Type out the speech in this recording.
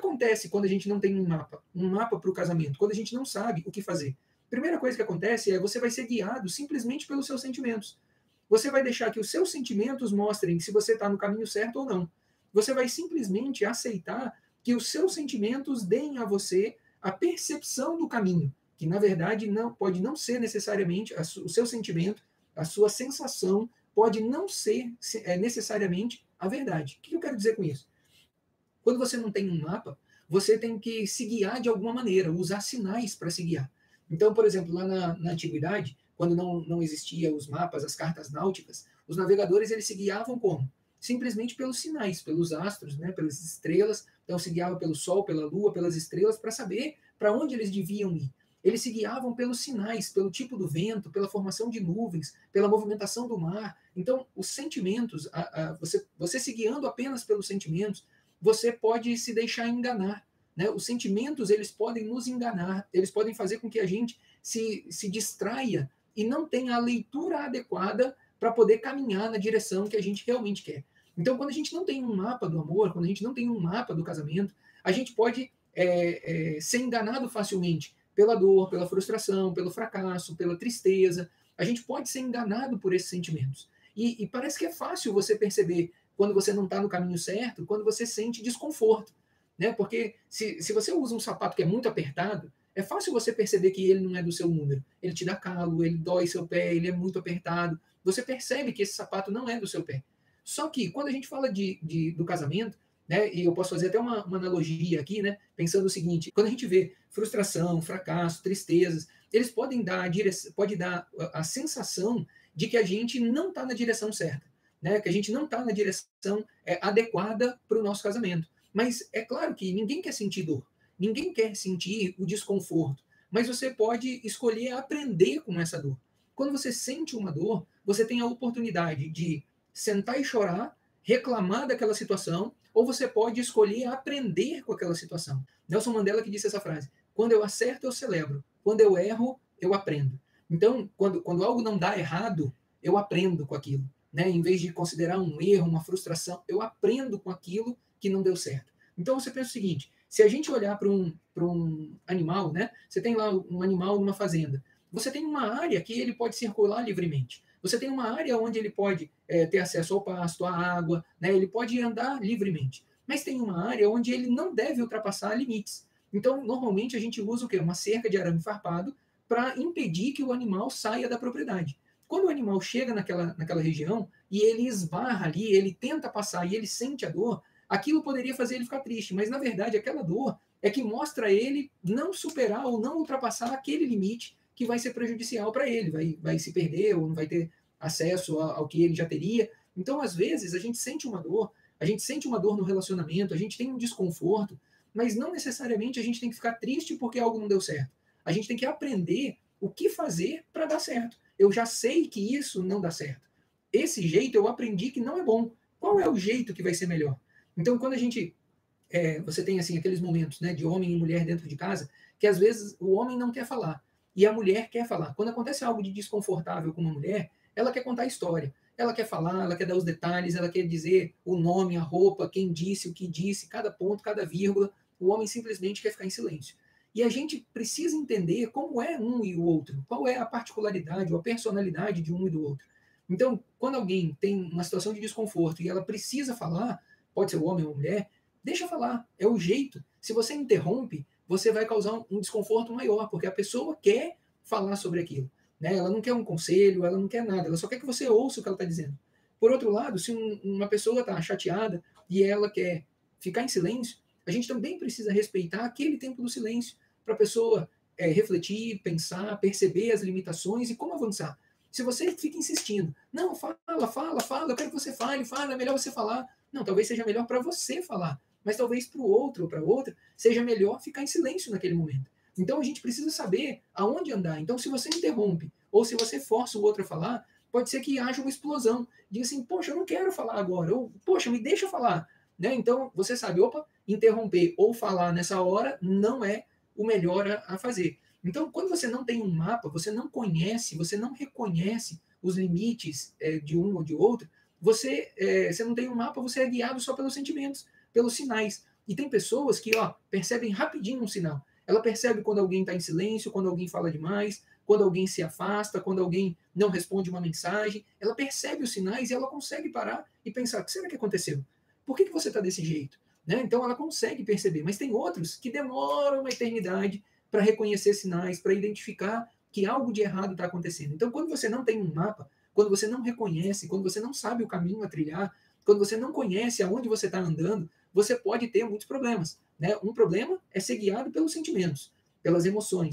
acontece quando a gente não tem um mapa para o casamento, quando a gente não sabe o que fazer? Primeira coisa que acontece é você vai ser guiado simplesmente pelos seus sentimentos. Você vai deixar que os seus sentimentos mostrem se você está no caminho certo ou não. Você vai simplesmente aceitar que os seus sentimentos deem a você a percepção do caminho, que na verdade não pode não ser necessariamente o seu sentimento, a sua sensação pode não ser necessariamente a verdade. O que eu quero dizer com isso? Quando você não tem um mapa, você tem que se guiar de alguma maneira, usar sinais para se guiar. Então, por exemplo, lá na antiguidade, quando não existia os mapas, as cartas náuticas, os navegadores eles se guiavam como? Simplesmente pelos sinais, pelos astros, né, pelas estrelas. Então, se guiava pelo Sol, pela Lua, pelas estrelas, para saber para onde eles deviam ir. Eles se guiavam pelos sinais, pelo tipo do vento, pela formação de nuvens, pela movimentação do mar. Então, os sentimentos, você se guiando apenas pelos sentimentos, você pode se deixar enganar. Né? Os sentimentos eles podem nos enganar, eles podem fazer com que a gente se distraia e não tenha a leitura adequada para poder caminhar na direção que a gente realmente quer. Então, quando a gente não tem um mapa do amor, quando a gente não tem um mapa do casamento, a gente pode ser enganado facilmente pela dor, pela frustração, pelo fracasso, pela tristeza. A gente pode ser enganado por esses sentimentos. E parece que é fácil você perceber quando você não está no caminho certo, quando você sente desconforto. Né? Porque se você usa um sapato que é muito apertado, é fácil você perceber que ele não é do seu número. Ele te dá calo, ele dói seu pé, ele é muito apertado. Você percebe que esse sapato não é do seu pé. Só que quando a gente fala do casamento, né, e eu posso fazer até uma analogia aqui, né, pensando o seguinte, quando a gente vê frustração, fracasso, tristezas, eles podem dar a sensação de que a gente não está na direção certa, né, que a gente não está na direção adequada para o nosso casamento. Mas é claro que ninguém quer sentir dor, ninguém quer sentir o desconforto, mas você pode escolher aprender com essa dor. Quando você sente uma dor, você tem a oportunidade de sentar e chorar, reclamar daquela situação, ou você pode escolher aprender com aquela situação. Nelson Mandela que disse essa frase: quando eu acerto, eu celebro. Quando eu erro, eu aprendo. Então, quando algo não dá errado, eu aprendo com aquilo. Né? Em vez de considerar um erro, uma frustração, eu aprendo com aquilo que não deu certo. Então, você pensa o seguinte: se a gente olhar para um animal, né? Você tem lá um animal numa fazenda. Você tem uma área que ele pode circular livremente. Você tem uma área onde ele pode ter acesso ao pasto, à água, né? Ele pode andar livremente. Mas tem uma área onde ele não deve ultrapassar limites. Então, normalmente, a gente usa o quê? Uma cerca de arame farpado para impedir que o animal saia da propriedade. Quando o animal chega naquela região e ele esbarra ali, ele tenta passar e ele sente a dor, aquilo poderia fazer ele ficar triste, mas na verdade aquela dor é que mostra a ele não superar ou não ultrapassar aquele limite que vai ser prejudicial para ele, vai se perder ou não vai ter acesso ao que ele já teria. Então, às vezes, a gente sente uma dor no relacionamento, a gente tem um desconforto, mas não necessariamente a gente tem que ficar triste porque algo não deu certo. A gente tem que aprender o que fazer para dar certo. Eu já sei que isso não dá certo. Esse jeito eu aprendi que não é bom. Qual é o jeito que vai ser melhor? Então, quando a gente você tem assim aqueles momentos, né, de homem e mulher dentro de casa, que às vezes o homem não quer falar e a mulher quer falar. Quando acontece algo de desconfortável com uma mulher, ela quer contar a história, ela quer falar, ela quer dar os detalhes, ela quer dizer o nome, a roupa, quem disse, o que disse, cada ponto, cada vírgula. O homem simplesmente quer ficar em silêncio. E a gente precisa entender como é um e o outro, qual é a particularidade ou a personalidade de um e do outro. Então, quando alguém tem uma situação de desconforto e ela precisa falar, pode ser o homem ou a mulher, deixa falar, é o jeito. Se você interrompe, você vai causar um desconforto maior, porque a pessoa quer falar sobre aquilo. Né? Ela não quer um conselho, ela não quer nada, ela só quer que você ouça o que ela está dizendo. Por outro lado, se uma pessoa está chateada e ela quer ficar em silêncio, a gente também precisa respeitar aquele tempo do silêncio para a pessoa refletir, pensar, perceber as limitações e como avançar. Se você fica insistindo, não, fala, eu quero que você fale, é melhor você falar. Não, talvez seja melhor para você falar, mas talvez para o outro ou para outra seja melhor ficar em silêncio naquele momento. Então a gente precisa saber aonde andar. Então, se você interrompe ou se você força o outro a falar, pode ser que haja uma explosão. Diga assim, poxa, eu não quero falar agora, ou poxa, me deixa falar. Né? Então, você sabe, opa, interromper ou falar nessa hora não é o melhor a fazer. Então, quando você não tem um mapa, você não conhece, você não reconhece os limites de um ou de outro, você não tem um mapa, você é guiado só pelos sentimentos, pelos sinais. E tem pessoas que, ó, percebem rapidinho um sinal. Ela percebe quando alguém está em silêncio, quando alguém fala demais, quando alguém se afasta, quando alguém não responde uma mensagem. Ela percebe os sinais e ela consegue parar e pensar: o que será que aconteceu? Por que você está desse jeito? Né? Então ela consegue perceber. Mas tem outros que demoram uma eternidade para reconhecer sinais, para identificar que algo de errado está acontecendo. Então, quando você não tem um mapa, quando você não reconhece, quando você não sabe o caminho a trilhar, quando você não conhece aonde você está andando, você pode ter muitos problemas. Né? Um problema é ser guiado pelos sentimentos, pelas emoções.